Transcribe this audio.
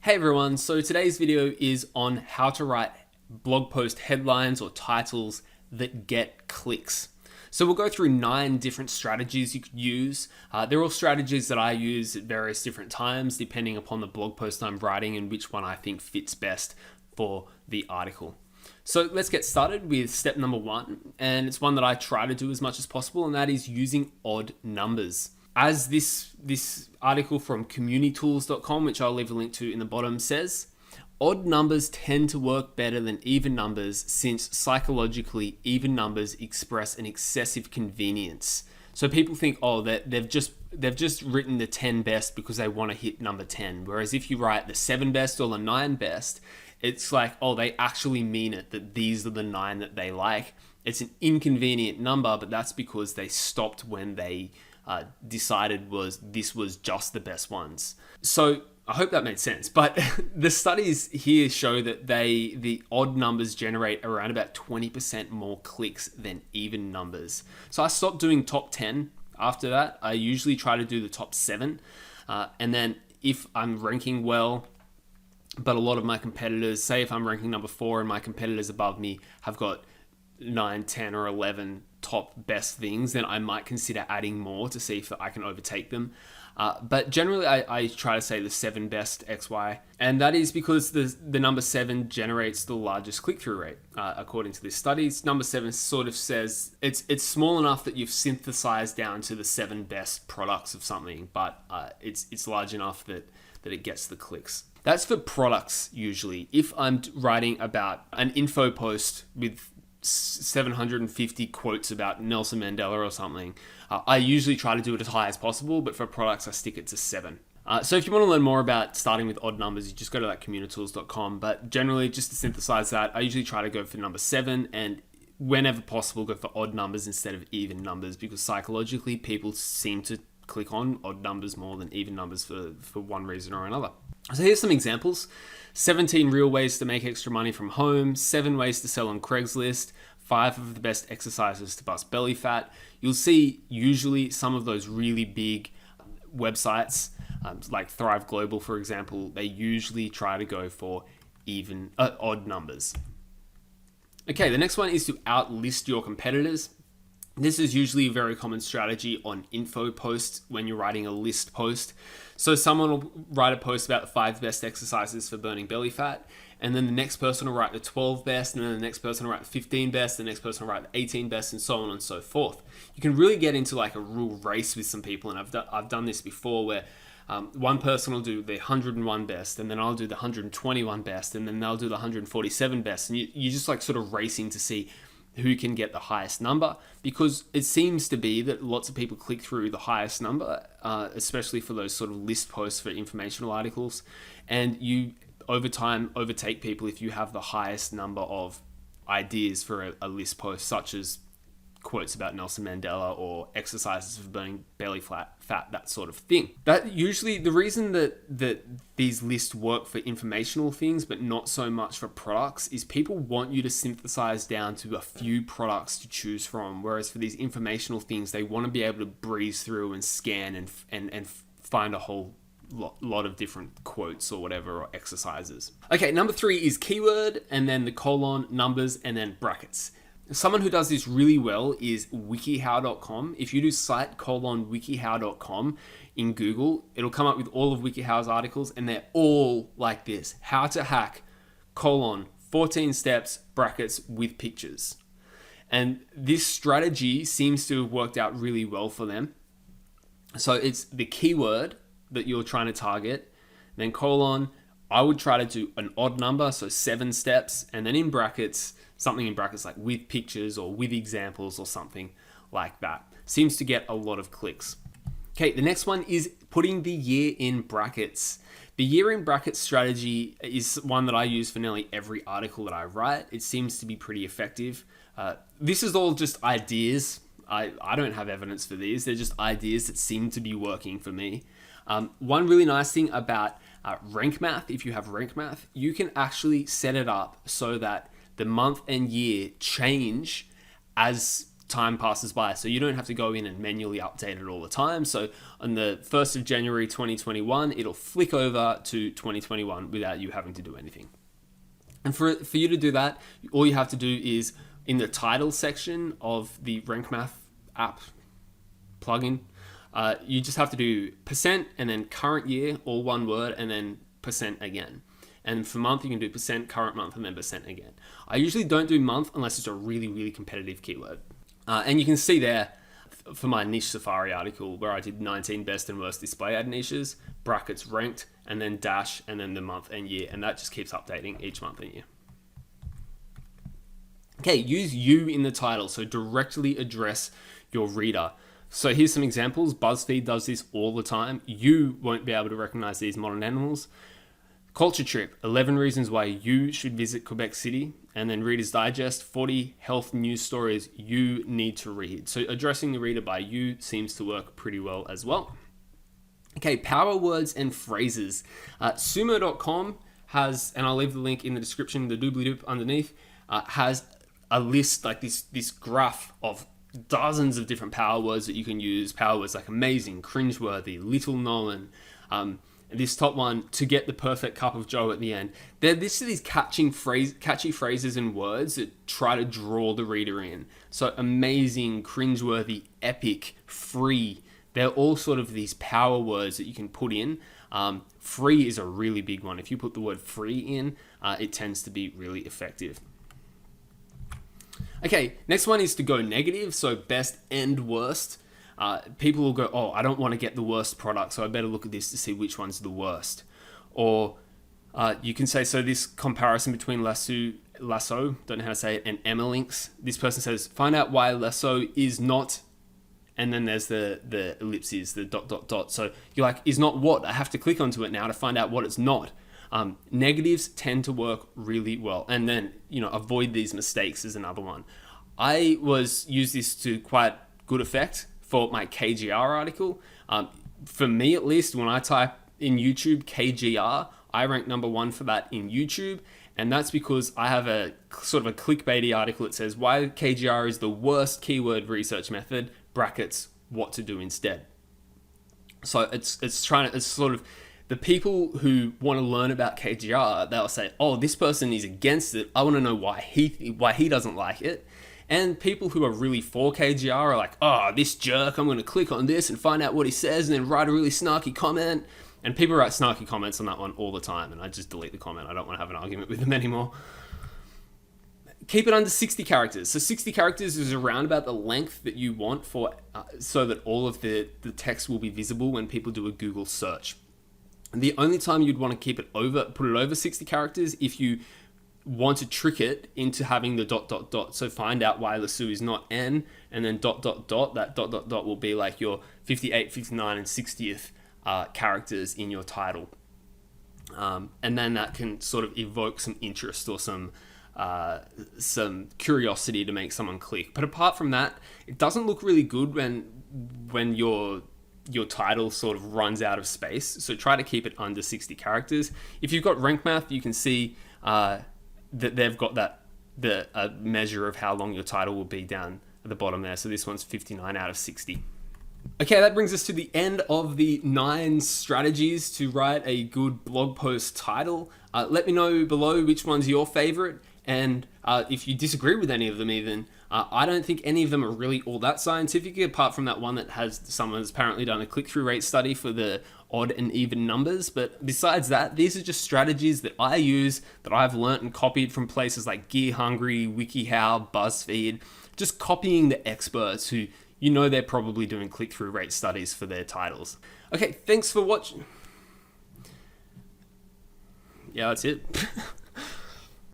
Hey everyone, so today's video is on how to write blog post headlines or titles that get clicks. So we'll go through 9 different strategies you could use. They're all strategies that I use at various different times depending upon the blog post I'm writing and which one I think fits best for the article. So let's get started with step number 1, and it's one that I try to do as much as possible, and that is using odd numbers. As this article from communitools.com, which I'll leave a link to in the bottom, says, odd numbers tend to work better than even numbers since psychologically even numbers express an excessive convenience. So people think, oh, that they've just written the 10 best because they want to hit number 10. Whereas if you write the 7 best or the 9 best, it's like, oh, they actually mean it, that these are the 9 that they like. It's an inconvenient number, but that's because they stopped when they decided this was just the best ones. So I hope that made sense. But the studies here show that the odd numbers generate around about 20% more clicks than even numbers. So I stopped doing top 10 after that. I usually try to do the top 7. And then if I'm ranking well, but a lot of my competitors, say if I'm ranking number 4 and my competitors above me have got 9, 10, or 11 top best things, then I might consider adding more to see if I can overtake them. But generally, I try to say the 7 best XY, and that is because the number 7 generates the largest click-through rate, according to this study. Number 7 sort of says it's small enough that you've synthesized down to the 7 best products of something, but it's large enough that it gets the clicks. That's for products usually. If I'm writing about an info post with 750 quotes about Nelson Mandela or something, I usually try to do it as high as possible, but for products I stick it to 7. So if you want to learn more about starting with odd numbers, you just go to that communitools.com, but generally just to synthesize that, I usually try to go for number 7, and whenever possible go for odd numbers instead of even numbers, because psychologically people seem to click on odd numbers more than even numbers for one reason or another. So here's some examples. 17 real ways to make extra money from home, 7 ways to sell on Craigslist, 5 of the best exercises to bust belly fat. You'll see usually some of those really big websites, like Thrive Global, for example, they usually try to go for odd numbers. Okay, the next one is to outlist your competitors. This is usually a very common strategy on info posts when you're writing a list post. So someone will write a post about the 5 best exercises for burning belly fat, and then the next person will write the 12 best, and then the next person will write the 15 best, the next person will write the 18 best, and so on and so forth. You can really get into like a real race with some people, and I've done this before where one person will do the 101 best, and then I'll do the 121 best, and then they'll do the 147 best, and you just like sort of racing to see who can get the highest number, because it seems to be that lots of people click through the highest number, especially for those sort of list posts for informational articles, and you over time overtake people if you have the highest number of ideas for a list post, such as quotes about Nelson Mandela or exercises for burning belly fat, that sort of thing. That usually the reason that these lists work for informational things but not so much for products is people want you to synthesize down to a few products to choose from, whereas for these informational things they want to be able to breeze through and scan and find a whole lot of different quotes or whatever, or exercises. Okay, number 3 is keyword, and then the colon, numbers, and then brackets. Someone who does this really well is wikihow.com. If you do site:/wikihow.com in Google, it'll come up with all of WikiHow's articles, and they're all like this: how to hack, 14 steps, brackets, with pictures. And this strategy seems to have worked out really well for them. So it's the keyword that you're trying to target, then colon, I would try to do an odd number, so 7 steps, and then in brackets, something in brackets like with pictures or with examples or something like that. Seems to get a lot of clicks. Okay, the next one is putting the year in brackets. The year in brackets strategy is one that I use for nearly every article that I write. It seems to be pretty effective. This is all just ideas. I don't have evidence for these. They're just ideas that seem to be working for me. One really nice thing about Rank Math, if you have Rank Math, you can actually set it up so that the month and year change as time passes by, so you don't have to go in and manually update it all the time. So on the 1st of January 2021, it'll flick over to 2021 without you having to do anything. And for you to do that, all you have to do is in the title section of the RankMath app plugin, you just have to do % and then current year, all one word, and then % again. And for month, you can do % current month and then % again. I usually don't do month unless it's a really, really competitive keyword. And you can see there for my niche Safari article where I did 19 best and worst display ad niches, brackets ranked, and then dash, and then the month and year. And that just keeps updating each month and year. Okay, use you in the title, so directly address your reader. So here's some examples. BuzzFeed does this all the time. You won't be able to recognize these modern animals. Culture Trip, 11 reasons why you should visit Quebec City. And then Reader's Digest, 40 health news stories you need to read. So addressing the reader by you seems to work pretty well as well. Okay, power words and phrases. Sumo.com has, and I'll leave the link in the description, the doobly-doop underneath, has a list like this graph of dozens of different power words that you can use. Power words like amazing, cringeworthy, little known. This top one, to get the perfect cup of joe at the end. This is these catchy phrases and words that try to draw the reader in. So amazing, cringeworthy, epic, free. They're all sort of these power words that you can put in. Free is a really big one. If you put the word free in, it tends to be really effective. Okay, next one is to go negative. So best and worst. People will go, oh, I don't want to get the worst product, so I better look at this to see which one's the worst. Or you can say, so this comparison between Lasso, don't know how to say it, and Emilinks. This person says, find out why Lasso is not, and then there's the ellipses, the ... So you're like, is not what? I have to click onto it now to find out what it's not. Negatives tend to work really well. And then, avoid these mistakes is another one. I use this to quite good effect for my KGR article. For me, at least, when I type in YouTube KGR, I rank number 1 for that in YouTube. And that's because I have a sort of a clickbaity article that says why KGR is the worst keyword research method, brackets, what to do instead. So it's sort of the people who want to learn about KGR, they'll say, oh, this person is against it. I want to know why he doesn't like it. And people who are really for KGR are like, oh, this jerk, I'm going to click on this and find out what he says and then write a really snarky comment. And people write snarky comments on that one all the time, and I just delete the comment. I don't want to have an argument with them anymore. Keep it under 60 characters. So 60 characters is around about the length that you want for so that all of the text will be visible when people do a Google search. And the only time you'd want to put it over 60 characters if you want to trick it into having the ... So find out why Lasso is not N, and then ... That ... will be like your 58, 59, and 60th characters in your title. And then that can sort of evoke some interest or some curiosity to make someone click. But apart from that, it doesn't look really good when your title sort of runs out of space. So try to keep it under 60 characters. If you've got RankMath, you can see that they've got the measure of how long your title will be down at the bottom there. So this one's 59 out of 60. Okay, that brings us to the end of the 9 strategies to write a good blog post title. Let me know below which one's your favorite, and if you disagree with any of them even. I don't think any of them are really all that scientific, apart from that one that has someone's apparently done a click-through rate study for the odd and even numbers. But besides that, these are just strategies that I use, that I've learnt and copied from places like Gear Hungry, WikiHow, BuzzFeed, just copying the experts who they're probably doing click-through rate studies for their titles. Okay, thanks for watching. Yeah, that's it.